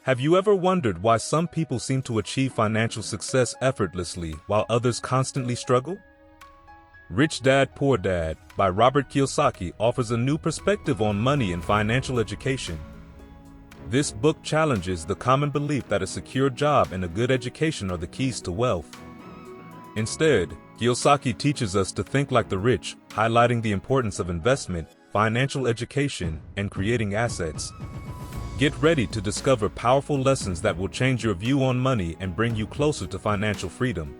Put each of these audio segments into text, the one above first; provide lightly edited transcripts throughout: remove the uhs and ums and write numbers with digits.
Have you ever wondered why some people seem to achieve financial success effortlessly while others constantly struggle? Rich Dad, Poor Dad by Robert Kiyosaki offers a new perspective on money and financial education. This book challenges the common belief that a secure job and a good education are the keys to wealth. Instead, Kiyosaki teaches us to think like the rich, highlighting the importance of investment, financial education, and creating assets. Get ready to discover powerful lessons that will change your view on money and bring you closer to financial freedom.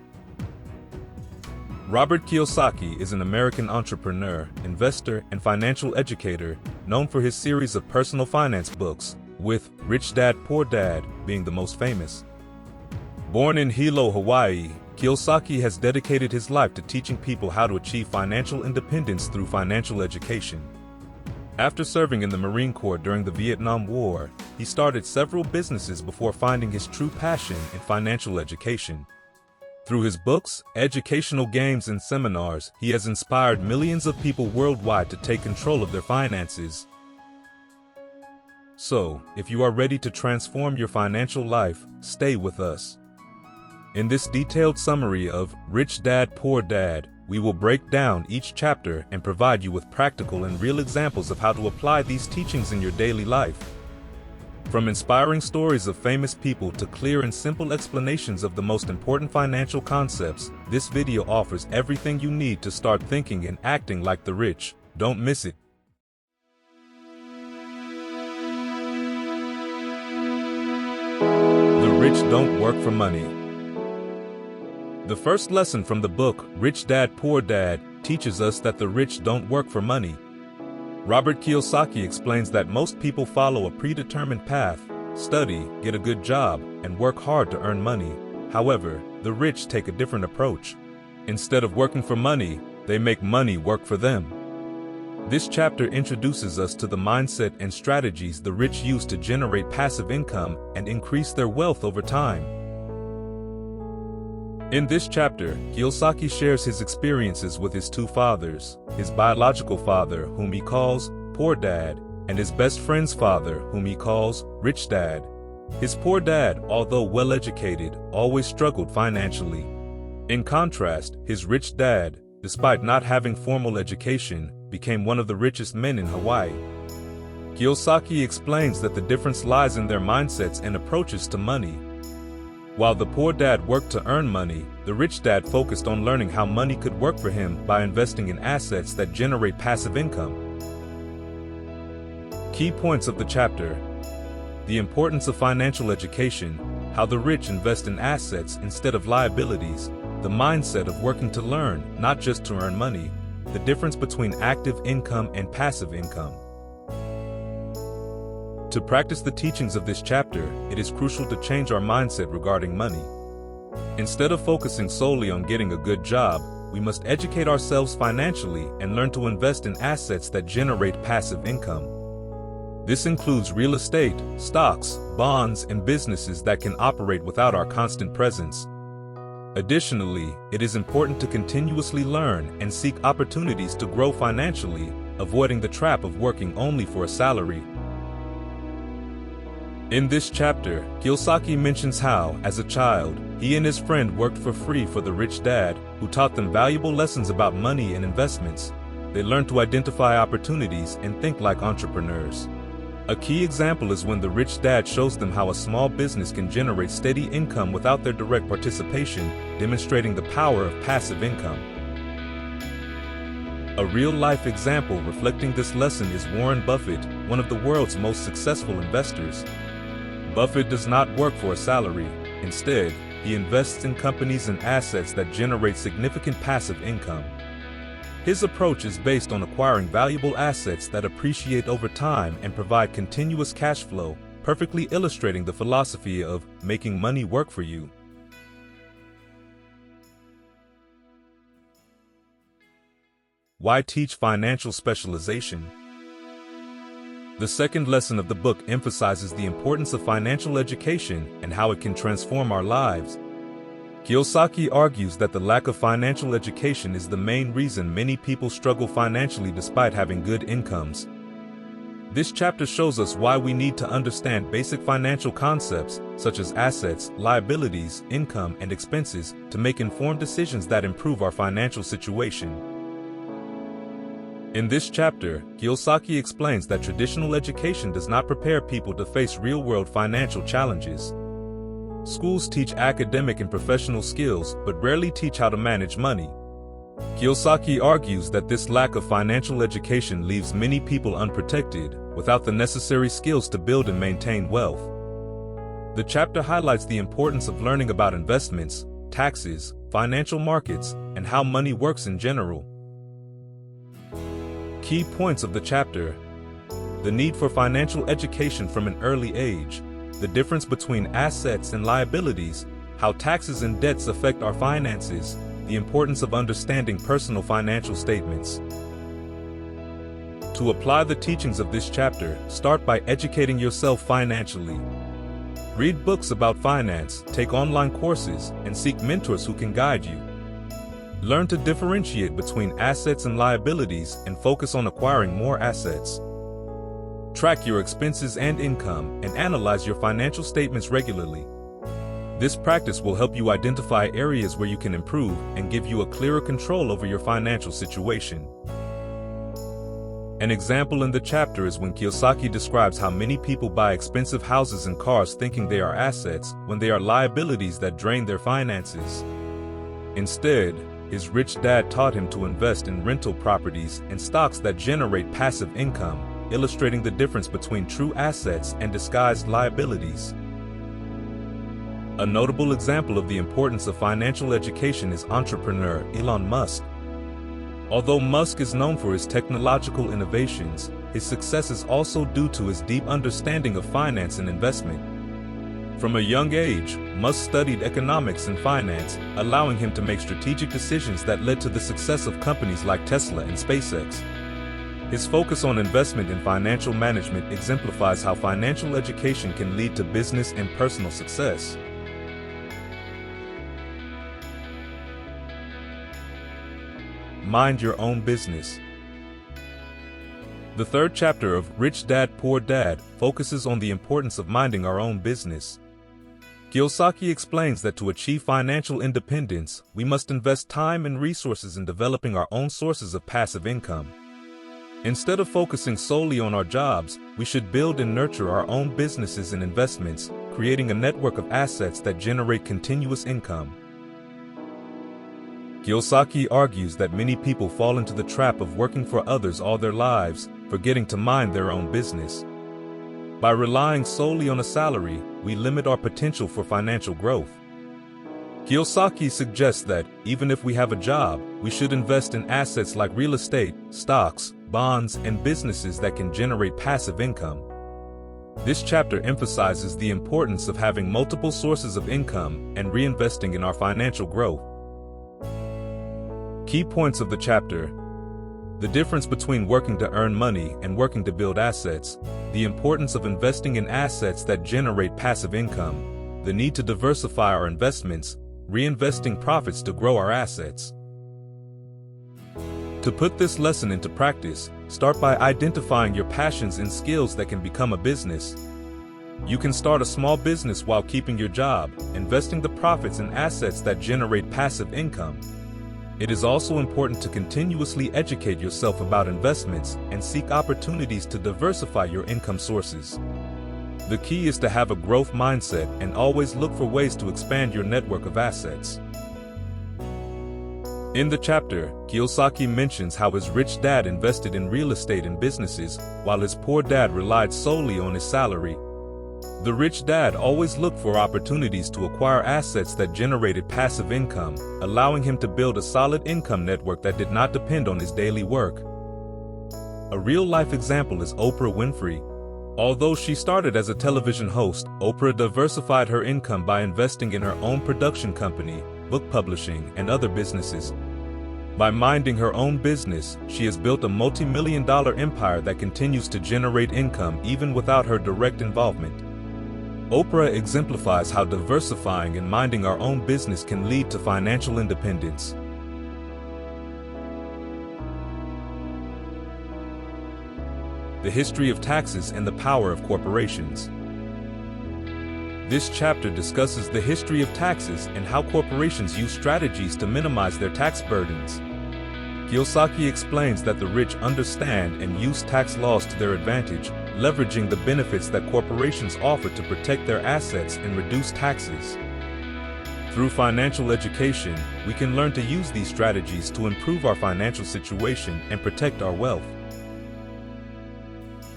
Robert Kiyosaki is an American entrepreneur, investor, and financial educator known for his series of personal finance books, with Rich Dad, Poor Dad being the most famous. Born in Hilo, Hawaii, Kiyosaki has dedicated his life to teaching people how to achieve financial independence through financial education. After serving in the Marine Corps during the Vietnam War, he started several businesses before finding his true passion in financial education. Through his books, educational games, and seminars, he has inspired millions of people worldwide to take control of their finances. So, if you are ready to transform your financial life, stay with us. In this detailed summary of Rich Dad, Poor Dad, we will break down each chapter and provide you with practical and real examples of how to apply these teachings in your daily life. From inspiring stories of famous people to clear and simple explanations of the most important financial concepts, this video offers everything you need to start thinking and acting like the rich. Don't miss it. The rich don't work for money. The first lesson from the book, Rich Dad, Poor Dad, teaches us that the rich don't work for money. Robert Kiyosaki explains that most people follow a predetermined path, study, get a good job, and work hard to earn money. However, the rich take a different approach. Instead of working for money, they make money work for them. This chapter introduces us to the mindset and strategies the rich use to generate passive income and increase their wealth over time. In this chapter, Kiyosaki shares his experiences with his two fathers, his biological father, whom he calls Poor Dad, and his best friend's father, whom he calls Rich Dad. His poor dad, although well-educated, always struggled financially. In contrast, his rich dad, despite not having formal education, became one of the richest men in Hawaii. Kiyosaki explains that the difference lies in their mindsets and approaches to money. While the poor dad worked to earn money, the rich dad focused on learning how money could work for him by investing in assets that generate passive income. Key points of the chapter: the importance of financial education, how the rich invest in assets instead of liabilities, the mindset of working to learn, not just to earn money, the difference between active income and passive income. To practice the teachings of this chapter, it is crucial to change our mindset regarding money. Instead of focusing solely on getting a good job, we must educate ourselves financially and learn to invest in assets that generate passive income. This includes real estate, stocks, bonds, and businesses that can operate without our constant presence. Additionally, it is important to continuously learn and seek opportunities to grow financially, avoiding the trap of working only for a salary. In this chapter, Kiyosaki mentions how, as a child, he and his friend worked for free for the rich dad, who taught them valuable lessons about money and investments. They learned to identify opportunities and think like entrepreneurs. A key example is when the rich dad shows them how a small business can generate steady income without their direct participation, demonstrating the power of passive income. A real-life example reflecting this lesson is Warren Buffett, one of the world's most successful investors. Buffett does not work for a salary. Instead, he invests in companies and assets that generate significant passive income. His approach is based on acquiring valuable assets that appreciate over time and provide continuous cash flow, perfectly illustrating the philosophy of making money work for you. Why teach financial specialization? The second lesson of the book emphasizes the importance of financial education and how it can transform our lives. Kiyosaki argues that the lack of financial education is the main reason many people struggle financially despite having good incomes. This chapter shows us why we need to understand basic financial concepts, such as assets, liabilities, income, and expenses, to make informed decisions that improve our financial situation. In this chapter, Kiyosaki explains that traditional education does not prepare people to face real-world financial challenges. Schools teach academic and professional skills, but rarely teach how to manage money. Kiyosaki argues that this lack of financial education leaves many people unprotected, without the necessary skills to build and maintain wealth. The chapter highlights the importance of learning about investments, taxes, financial markets, and how money works in general. Key points of the chapter: the need for financial education from an early age, the difference between assets and liabilities, how taxes and debts affect our finances, the importance of understanding personal financial statements. To apply the teachings of this chapter, start by educating yourself financially. Read books about finance, take online courses, and seek mentors who can guide you. Learn to differentiate between assets and liabilities and focus on acquiring more assets. Track your expenses and income and analyze your financial statements regularly. This practice will help you identify areas where you can improve and give you a clearer control over your financial situation. An example in the chapter is when Kiyosaki describes how many people buy expensive houses and cars thinking they are assets when they are liabilities that drain their finances. Instead, his rich dad taught him to invest in rental properties and stocks that generate passive income, illustrating the difference between true assets and disguised liabilities. A notable example of the importance of financial education is entrepreneur Elon Musk. Although Musk is known for his technological innovations, his success is also due to his deep understanding of finance and investment. From a young age, Musk studied economics and finance, allowing him to make strategic decisions that led to the success of companies like Tesla and SpaceX. His focus on investment and financial management exemplifies how financial education can lead to business and personal success. Mind your own business. The third chapter of Rich Dad, Poor Dad focuses on the importance of minding our own business. Kiyosaki explains that to achieve financial independence, we must invest time and resources in developing our own sources of passive income. Instead of focusing solely on our jobs, we should build and nurture our own businesses and investments, creating a network of assets that generate continuous income. Kiyosaki argues that many people fall into the trap of working for others all their lives, forgetting to mind their own business. By relying solely on a salary, we limit our potential for financial growth. Kiyosaki suggests that, even if we have a job, we should invest in assets like real estate, stocks, bonds, and businesses that can generate passive income. This chapter emphasizes the importance of having multiple sources of income and reinvesting in our financial growth. Key points of the chapter: the difference between working to earn money and working to build assets, the importance of investing in assets that generate passive income, the need to diversify our investments, reinvesting profits to grow our assets. To put this lesson into practice, start by identifying your passions and skills that can become a business. You can start a small business while keeping your job, investing the profits in assets that generate passive income. It is also important to continuously educate yourself about investments and seek opportunities to diversify your income sources. The key is to have a growth mindset and always look for ways to expand your network of assets. In the chapter, Kiyosaki mentions how his rich dad invested in real estate and businesses, while his poor dad relied solely on his salary. The rich dad always looked for opportunities to acquire assets that generated passive income, allowing him to build a solid income network that did not depend on his daily work. A real-life example is Oprah Winfrey. Although she started as a television host, Oprah diversified her income by investing in her own production company, book publishing, and other businesses. By minding her own business, she has built a multi-million-dollar empire that continues to generate income even without her direct involvement. Oprah exemplifies how diversifying and minding our own business can lead to financial independence. the history of taxes and the power of corporations. This chapter discusses the history of taxes and how corporations use strategies to minimize their tax burdens. Kiyosaki explains that the rich understand and use tax laws to their advantage, leveraging the benefits that corporations offer to protect their assets and reduce taxes. Through financial education, we can learn to use these strategies to improve our financial situation and protect our wealth.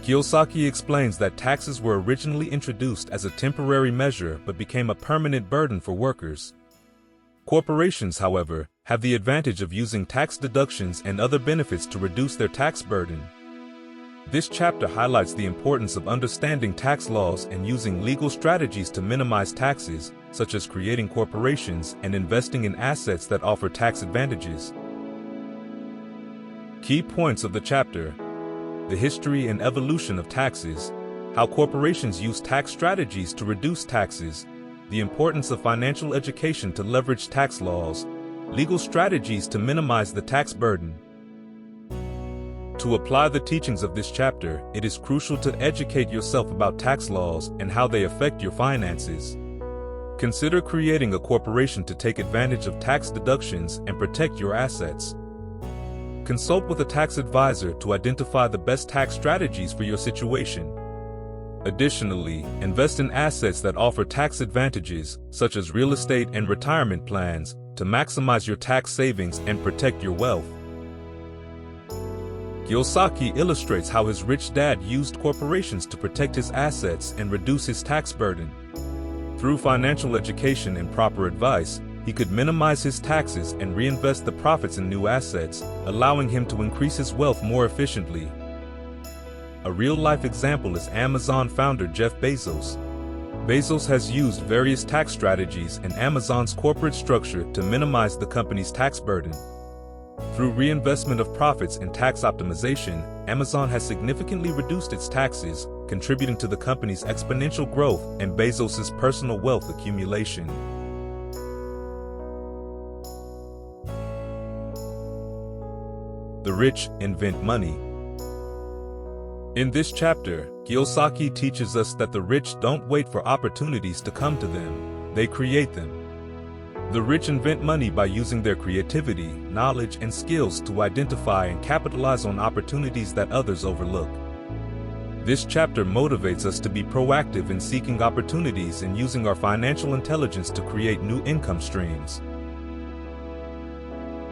Kiyosaki explains that taxes were originally introduced as a temporary measure but became a permanent burden for workers. Corporations, however, have the advantage of using tax deductions and other benefits to reduce their tax burden. This chapter highlights the importance of understanding tax laws and using legal strategies to minimize taxes, such as creating corporations and investing in assets that offer tax advantages. Key points of the chapter: the history and evolution of taxes, how corporations use tax strategies to reduce taxes, the importance of financial education to leverage tax laws, legal strategies to minimize the tax burden. To apply the teachings of this chapter, it is crucial to educate yourself about tax laws and how they affect your finances. Consider creating a corporation to take advantage of tax deductions and protect your assets. Consult with a tax advisor to identify the best tax strategies for your situation. Additionally, invest in assets that offer tax advantages, such as real estate and retirement plans, to maximize your tax savings and protect your wealth. Kiyosaki illustrates how his rich dad used corporations to protect his assets and reduce his tax burden. Through financial education and proper advice, he could minimize his taxes and reinvest the profits in new assets, allowing him to increase his wealth more efficiently. A real-life example is Amazon founder Jeff Bezos. Bezos has used various tax strategies and Amazon's corporate structure to minimize the company's tax burden. Through reinvestment of profits and tax optimization, Amazon has significantly reduced its taxes, contributing to the company's exponential growth and Bezos' personal wealth accumulation. The rich invent money. In this chapter, Kiyosaki teaches us that the rich don't wait for opportunities to come to them, they create them. The rich invent money by using their creativity, knowledge, and skills to identify and capitalize on opportunities that others overlook. This chapter motivates us to be proactive in seeking opportunities and using our financial intelligence to create new income streams.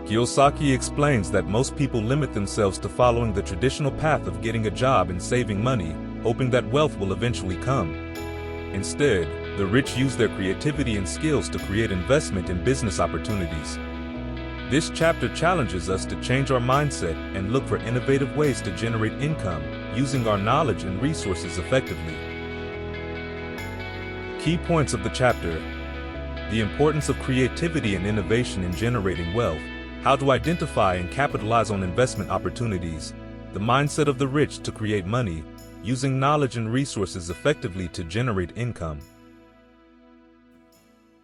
Kiyosaki explains that most people limit themselves to following the traditional path of getting a job and saving money, hoping that wealth will eventually come. Instead, the rich use their creativity and skills to create investment in business opportunities. This chapter challenges us to change our mindset and look for innovative ways to generate income, using our knowledge and resources effectively. Key points of the chapter: the importance of creativity and innovation in generating wealth, how to identify and capitalize on investment opportunities, the mindset of the rich to create money, using knowledge and resources effectively to generate income.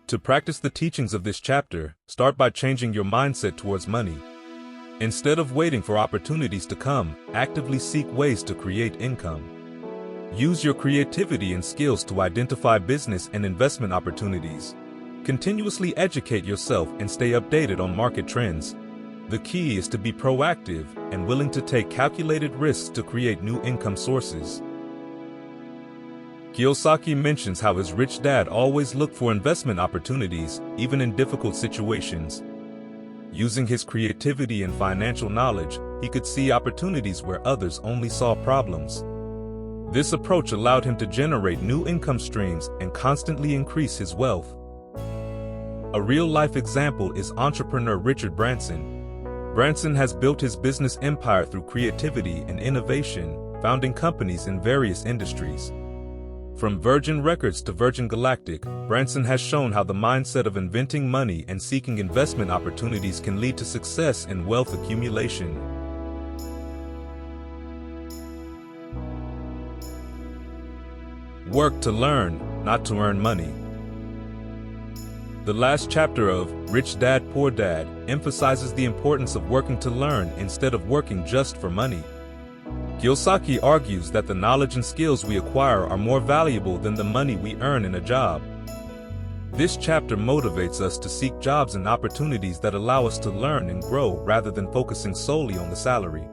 To practice the teachings of this chapter, start by changing your mindset towards money. Instead of waiting for opportunities to come, actively seek ways to create income. Use your creativity and skills to identify business and investment opportunities. Continuously educate yourself and stay updated on market trends. The key is to be proactive and willing to take calculated risks to create new income sources. Kiyosaki mentions how his rich dad always looked for investment opportunities, even in difficult situations. Using his creativity and financial knowledge, he could see opportunities where others only saw problems. This approach allowed him to generate new income streams and constantly increase his wealth. A real-life example is entrepreneur Richard Branson. Branson has built his business empire through creativity and innovation, founding companies in various industries. From Virgin Records to Virgin Galactic, Branson has shown how the mindset of inventing money and seeking investment opportunities can lead to success and wealth accumulation. Work to learn, not to earn money. The last chapter of Rich Dad, Poor Dad emphasizes the importance of working to learn instead of working just for money. Kiyosaki argues that the knowledge and skills we acquire are more valuable than the money we earn in a job. This chapter motivates us to seek jobs and opportunities that allow us to learn and grow rather than focusing solely on the salary.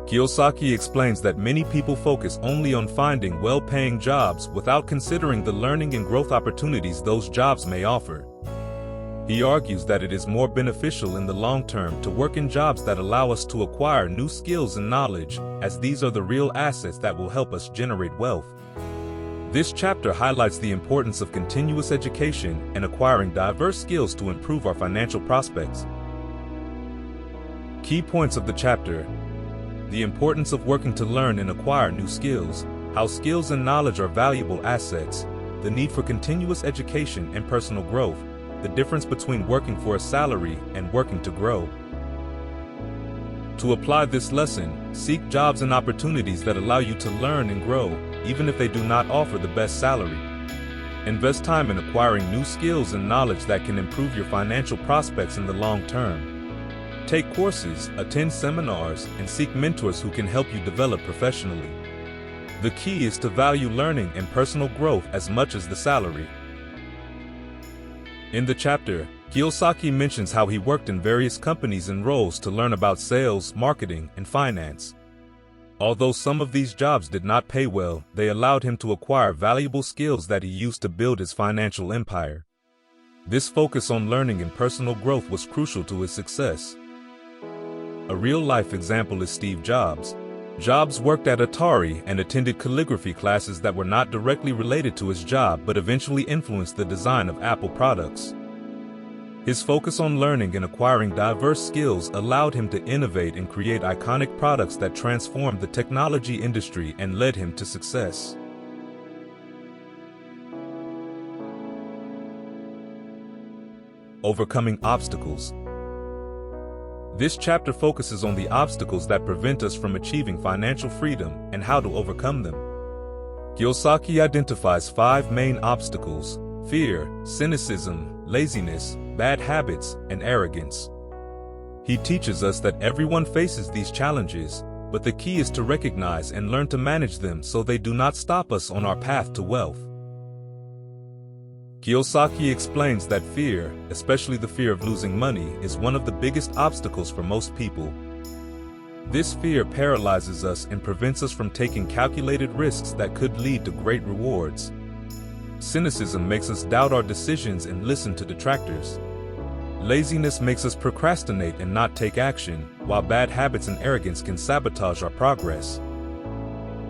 Kiyosaki explains that many people focus only on finding well-paying jobs without considering the learning and growth opportunities those jobs may offer. He argues that it is more beneficial in the long term to work in jobs that allow us to acquire new skills and knowledge, as these are the real assets that will help us generate wealth. This chapter highlights the importance of continuous education and acquiring diverse skills to improve our financial prospects. Key points of the chapter: the importance of working to learn and acquire new skills, how skills and knowledge are valuable assets, the need for continuous education and personal growth, the difference between working for a salary and working to grow. To apply this lesson, seek jobs and opportunities that allow you to learn and grow, even if they do not offer the best salary. Invest time in acquiring new skills and knowledge that can improve your financial prospects in the long term. Take courses, attend seminars, and seek mentors who can help you develop professionally. The key is to value learning and personal growth as much as the salary. In the chapter, Kiyosaki mentions how he worked in various companies and roles to learn about sales, marketing, and finance. Although some of these jobs did not pay well, they allowed him to acquire valuable skills that he used to build his financial empire. This focus on learning and personal growth was crucial to his success. A real-life example is Steve Jobs. Jobs worked at Atari and attended calligraphy classes that were not directly related to his job but eventually influenced the design of Apple products. His focus on learning and acquiring diverse skills allowed him to innovate and create iconic products that transformed the technology industry and led him to success. Overcoming obstacles. This chapter focuses on the obstacles that prevent us from achieving financial freedom and how to overcome them. Kiyosaki identifies 5 main obstacles: fear, cynicism, laziness, bad habits, and arrogance. He teaches us that everyone faces these challenges, but the key is to recognize and learn to manage them so they do not stop us on our path to wealth. Kiyosaki explains that fear, especially the fear of losing money, is one of the biggest obstacles for most people. This fear paralyzes us and prevents us from taking calculated risks that could lead to great rewards. Cynicism makes us doubt our decisions and listen to detractors. Laziness makes us procrastinate and not take action, while bad habits and arrogance can sabotage our progress.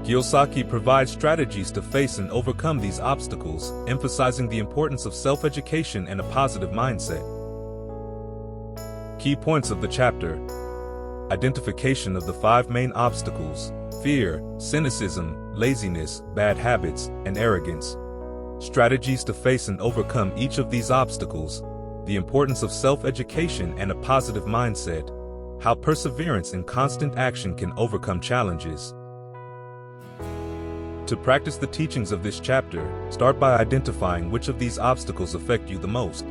Kiyosaki provides strategies to face and overcome these obstacles, emphasizing the importance of self-education and a positive mindset. Key points of the chapter: identification of the 5 main obstacles: fear, cynicism, laziness, bad habits, and arrogance. Strategies to face and overcome each of these obstacles. The importance of self-education and a positive mindset. How perseverance and constant action can overcome challenges. To practice the teachings of this chapter, start by identifying which of these obstacles affect you the most.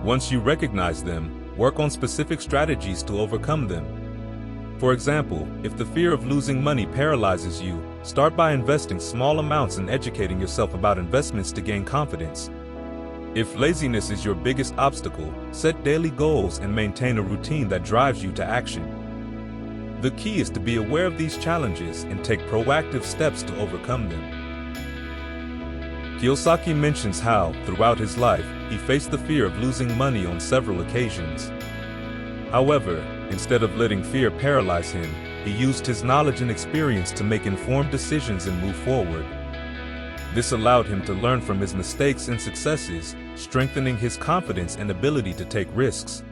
Once you recognize them, work on specific strategies to overcome them. For example, if the fear of losing money paralyzes you, start by investing small amounts and educating yourself about investments to gain confidence. If laziness is your biggest obstacle, set daily goals and maintain a routine that drives you to action. The key is to be aware of these challenges and take proactive steps to overcome them. Kiyosaki mentions how, throughout his life, he faced the fear of losing money on several occasions. However, instead of letting fear paralyze him, he used his knowledge and experience to make informed decisions and move forward. This allowed him to learn from his mistakes and successes, strengthening his confidence and ability to take risks.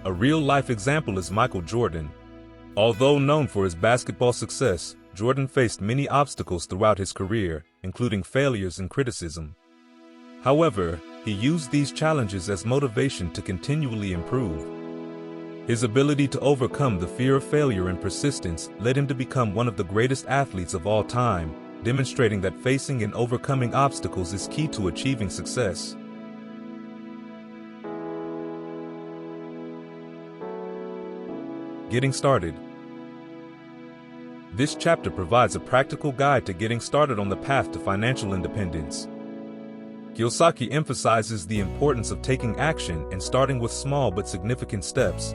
A real-life example is Michael Jordan. Although known for his basketball success, Jordan faced many obstacles throughout his career, including failures and criticism. However, he used these challenges as motivation to continually improve. His ability to overcome the fear of failure and persistence led him to become one of the greatest athletes of all time, demonstrating that facing and overcoming obstacles is key to achieving success. Getting started. This chapter provides a practical guide to getting started on the path to financial independence. Kiyosaki emphasizes the importance of taking action and starting with small but significant steps.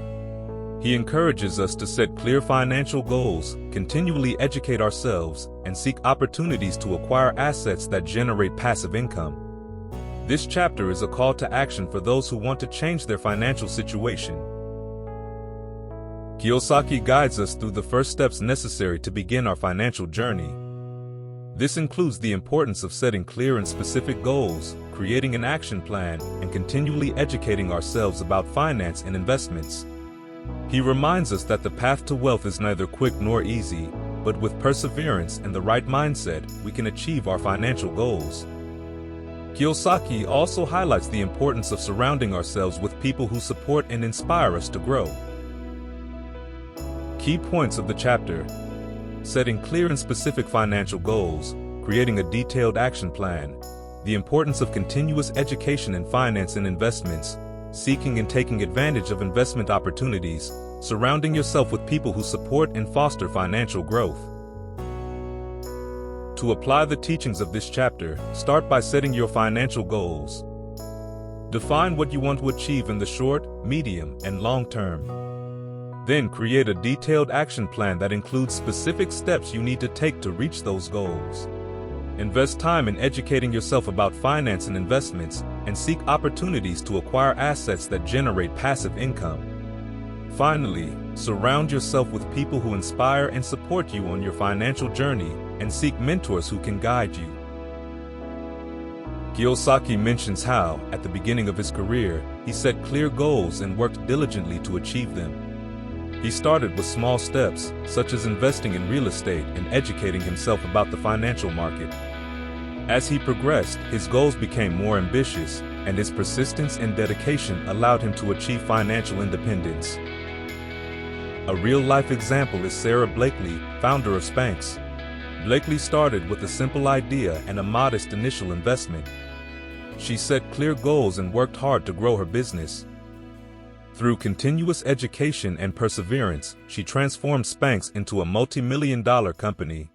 He encourages us to set clear financial goals, continually educate ourselves, and seek opportunities to acquire assets that generate passive income. This chapter is a call to action for those who want to change their financial situation. Kiyosaki guides us through the first steps necessary to begin our financial journey. This includes the importance of setting clear and specific goals, creating an action plan, and continually educating ourselves about finance and investments. He reminds us that the path to wealth is neither quick nor easy, but with perseverance and the right mindset, we can achieve our financial goals. Kiyosaki also highlights the importance of surrounding ourselves with people who support and inspire us to grow. Key points of the chapter: setting clear and specific financial goals, creating a detailed action plan, the importance of continuous education in finance and investments, seeking and taking advantage of investment opportunities, surrounding yourself with people who support and foster financial growth. To apply the teachings of this chapter, start by setting your financial goals. Define what you want to achieve in the short, medium, and long term. Then create a detailed action plan that includes specific steps you need to take to reach those goals. Invest time in educating yourself about finance and investments, and seek opportunities to acquire assets that generate passive income. Finally, surround yourself with people who inspire and support you on your financial journey, and seek mentors who can guide you. Kiyosaki mentions how, at the beginning of his career, he set clear goals and worked diligently to achieve them. He started with small steps, such as investing in real estate and educating himself about the financial market. As he progressed, his goals became more ambitious, and his persistence and dedication allowed him to achieve financial independence. A real-life example is Sarah Blakely, founder of Spanx. Blakely started with a simple idea and a modest initial investment. She set clear goals and worked hard to grow her business. Through continuous education and perseverance, she transformed Spanx into a multi-million-dollar company.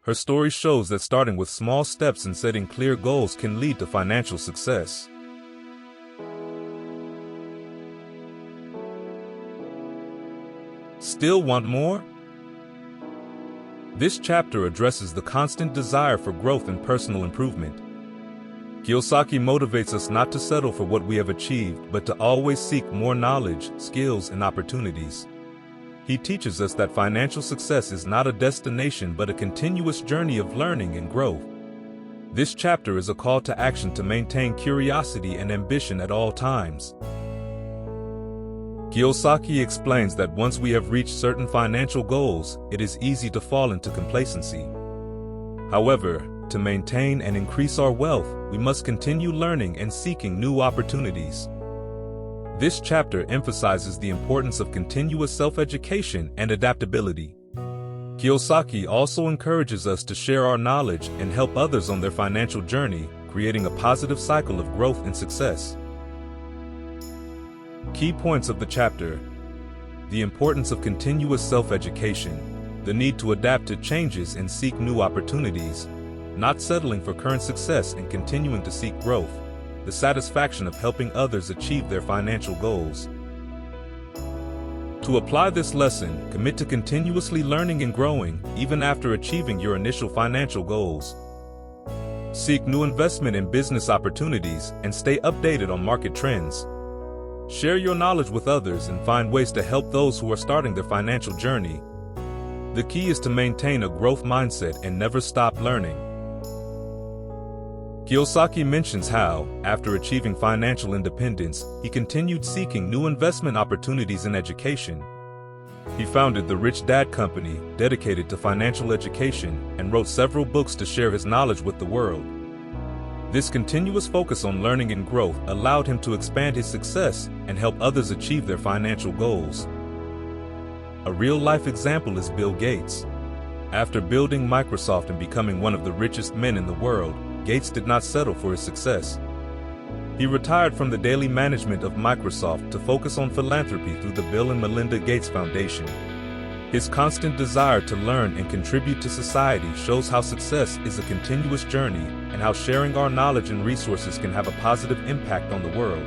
Her story shows that starting with small steps and setting clear goals can lead to financial success. Still want more? This chapter addresses the constant desire for growth and personal improvement. Kiyosaki motivates us not to settle for what we have achieved, but to always seek more knowledge, skills, and opportunities. He teaches us that financial success is not a destination but a continuous journey of learning and growth. This chapter is a call to action to maintain curiosity and ambition at all times. Kiyosaki explains that once we have reached certain financial goals, it is easy to fall into complacency. However, to maintain and increase our wealth, we must continue learning and seeking new opportunities. This chapter emphasizes the importance of continuous self-education and adaptability. Kiyosaki also encourages us to share our knowledge and help others on their financial journey, creating a positive cycle of growth and success. Key points of the chapter: the importance of continuous self-education, the need to adapt to changes and seek new opportunities, not settling for current success and continuing to seek growth, the satisfaction of helping others achieve their financial goals. To apply this lesson, commit to continuously learning and growing, even after achieving your initial financial goals. Seek new investment and business opportunities and stay updated on market trends. Share your knowledge with others and find ways to help those who are starting their financial journey. The key is to maintain a growth mindset and never stop learning. Kiyosaki mentions how, after achieving financial independence, he continued seeking new investment opportunities in education. He founded the Rich Dad Company, dedicated to financial education, and wrote several books to share his knowledge with the world. This continuous focus on learning and growth allowed him to expand his success and help others achieve their financial goals. A real-life example is Bill Gates. After building Microsoft and becoming one of the richest men in the world, Gates did not settle for his success. He retired from the daily management of Microsoft to focus on philanthropy through the Bill and Melinda Gates Foundation. His constant desire to learn and contribute to society shows how success is a continuous journey and how sharing our knowledge and resources can have a positive impact on the world.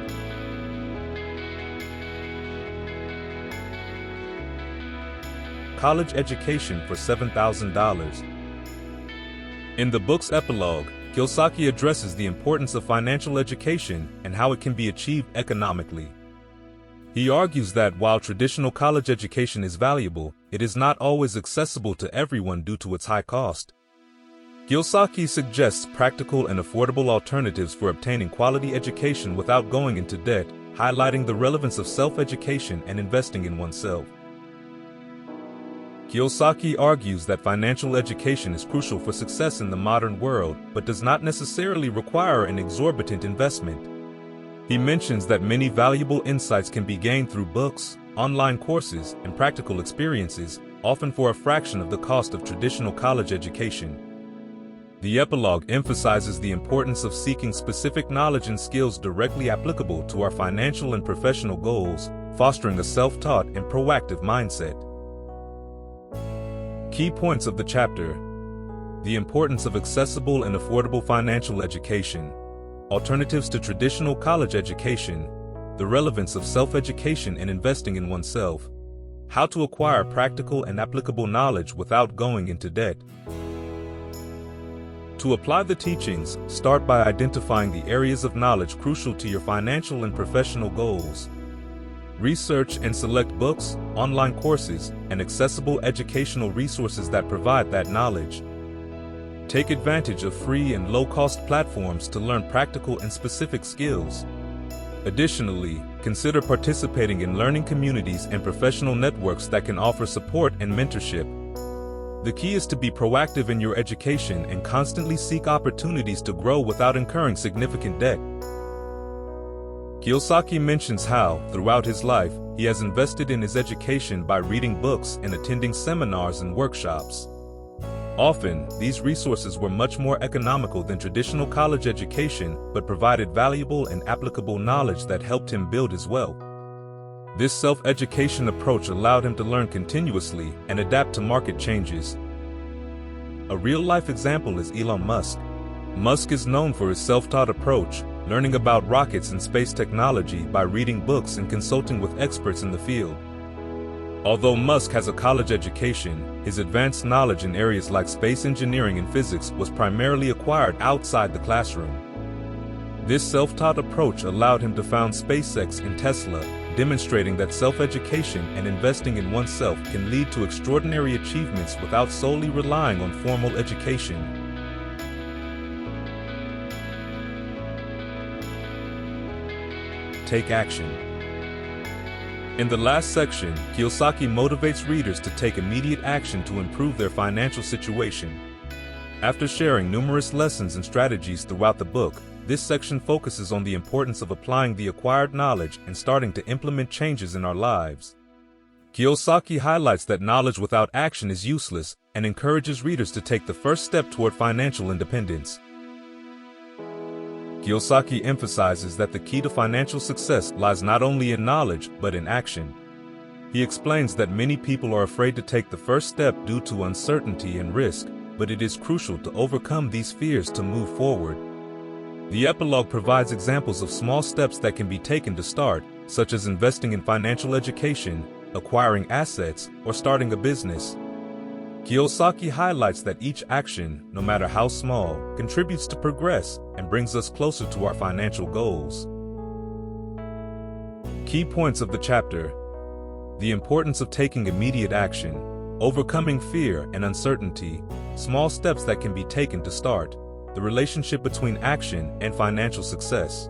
College education for $7,000. In the book's epilogue, Kiyosaki addresses the importance of financial education and how it can be achieved economically. He argues that while traditional college education is valuable, it is not always accessible to everyone due to its high cost. Kiyosaki suggests practical and affordable alternatives for obtaining quality education without going into debt, highlighting the relevance of self-education and investing in oneself. Kiyosaki argues that financial education is crucial for success in the modern world, but does not necessarily require an exorbitant investment. He mentions that many valuable insights can be gained through books, online courses, and practical experiences, often for a fraction of the cost of traditional college education. The epilogue emphasizes the importance of seeking specific knowledge and skills directly applicable to our financial and professional goals, fostering a self-taught and proactive mindset. Key points of the chapter: the importance of accessible and affordable financial education, alternatives to traditional college education, the relevance of self-education and investing in oneself, how to acquire practical and applicable knowledge without going into debt. To apply the teachings, start by identifying the areas of knowledge crucial to your financial and professional goals. Research and select books, online courses, and accessible educational resources that provide that knowledge. Take advantage of free and low-cost platforms to learn practical and specific skills. Additionally, consider participating in learning communities and professional networks that can offer support and mentorship. The key is to be proactive in your education and constantly seek opportunities to grow without incurring significant debt. Kiyosaki mentions how, throughout his life, he has invested in his education by reading books and attending seminars and workshops. Often, these resources were much more economical than traditional college education, but provided valuable and applicable knowledge that helped him build his wealth. This self-education approach allowed him to learn continuously and adapt to market changes. A real-life example is Elon Musk. Musk is known for his self-taught approach, learning about rockets and space technology by reading books and consulting with experts in the field. Although Musk has a college education, his advanced knowledge in areas like space engineering and physics was primarily acquired outside the classroom. This self-taught approach allowed him to found SpaceX and Tesla, demonstrating that self-education and investing in oneself can lead to extraordinary achievements without solely relying on formal education. Take action. In the last section, Kiyosaki motivates readers to take immediate action to improve their financial situation. After sharing numerous lessons and strategies throughout the book, this section focuses on the importance of applying the acquired knowledge and starting to implement changes in our lives. Kiyosaki highlights that knowledge without action is useless and encourages readers to take the first step toward financial independence. Kiyosaki emphasizes that the key to financial success lies not only in knowledge, but in action. He explains that many people are afraid to take the first step due to uncertainty and risk, but it is crucial to overcome these fears to move forward. The epilogue provides examples of small steps that can be taken to start, such as investing in financial education, acquiring assets, or starting a business. Kiyosaki highlights that each action, no matter how small, contributes to progress and brings us closer to our financial goals. Key points of the chapter: the importance of taking immediate action, overcoming fear and uncertainty, small steps that can be taken to start, the relationship between action and financial success.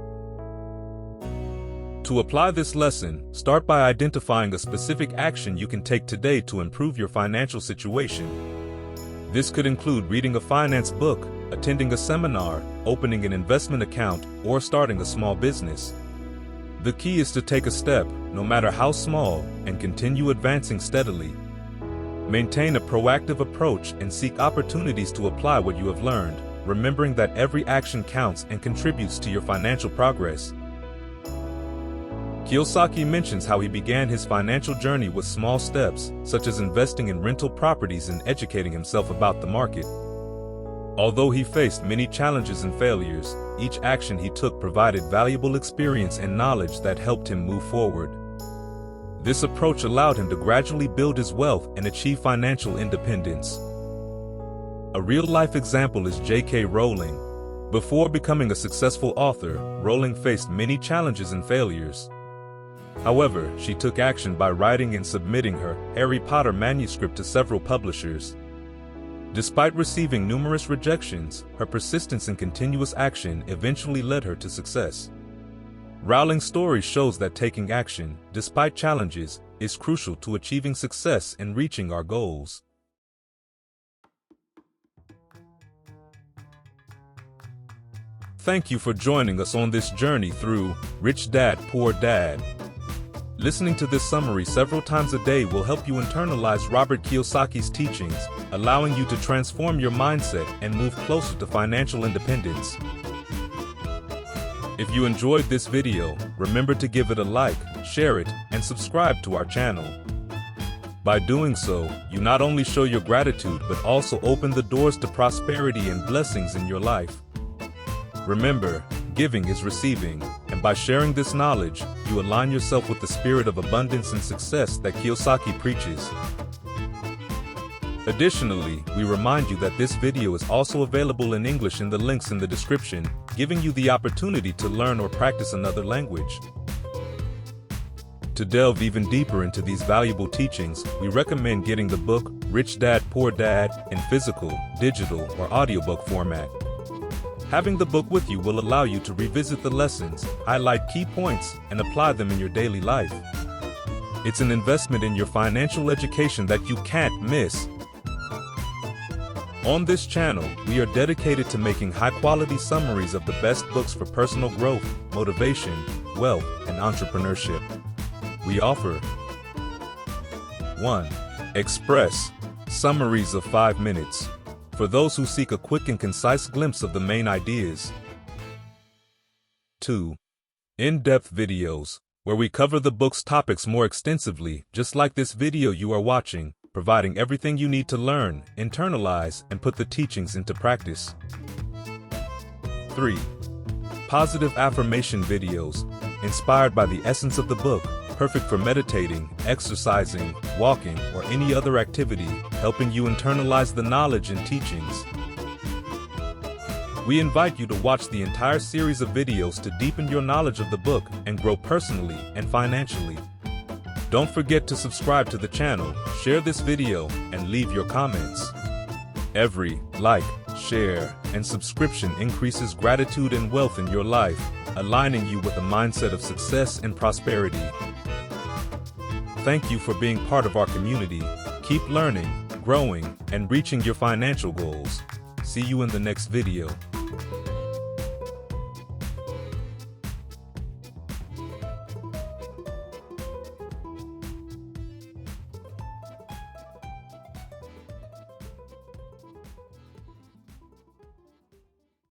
To apply this lesson, start by identifying a specific action you can take today to improve your financial situation. This could include reading a finance book, attending a seminar, opening an investment account, or starting a small business. The key is to take a step, no matter how small, and continue advancing steadily. Maintain a proactive approach and seek opportunities to apply what you have learned, remembering that every action counts and contributes to your financial progress. Kiyosaki mentions how he began his financial journey with small steps, such as investing in rental properties and educating himself about the market. Although he faced many challenges and failures, each action he took provided valuable experience and knowledge that helped him move forward. This approach allowed him to gradually build his wealth and achieve financial independence. A real-life example is J.K. Rowling. Before becoming a successful author, Rowling faced many challenges and failures. However, she took action by writing and submitting her Harry Potter manuscript to several publishers. Despite receiving numerous rejections, her persistence and continuous action eventually led her to success. Rowling's story shows that taking action, despite challenges, is crucial to achieving success and reaching our goals. Thank you for joining us on this journey through Rich Dad, Poor Dad. Listening to this summary several times a day will help you internalize Robert Kiyosaki's teachings, allowing you to transform your mindset and move closer to financial independence. If you enjoyed this video, remember to give it a like, share it, and subscribe to our channel. By doing so, you not only show your gratitude but also open the doors to prosperity and blessings in your life. Remember, giving is receiving, and by sharing this knowledge, you align yourself with the spirit of abundance and success that Kiyosaki preaches. Additionally, we remind you that this video is also available in English in the links in the description, giving you the opportunity to learn or practice another language. To delve even deeper into these valuable teachings, we recommend getting the book Rich Dad, Poor Dad in physical, digital, or audiobook format. Having the book with you will allow you to revisit the lessons, highlight key points, and apply them in your daily life. It's an investment in your financial education that you can't miss. On this channel, we are dedicated to making high-quality summaries of the best books for personal growth, motivation, wealth, and entrepreneurship. We offer 1. Express summaries of 5 minutes. For those who seek a quick and concise glimpse of the main ideas. 2. In-depth videos, where we cover the book's topics more extensively, just like this video you are watching, providing everything you need to learn, internalize, and put the teachings into practice. 3. Positive affirmation videos, inspired by the essence of the book, perfect for meditating, exercising, walking, or any other activity, helping you internalize the knowledge and teachings. We invite you to watch the entire series of videos to deepen your knowledge of the book and grow personally and financially. Don't forget to subscribe to the channel, share this video, and leave your comments. Every like, share, and subscription increases gratitude and wealth in your life, aligning you with a mindset of success and prosperity. Thank you for being part of our community. Keep learning, growing, and reaching your financial goals. See you in the next video.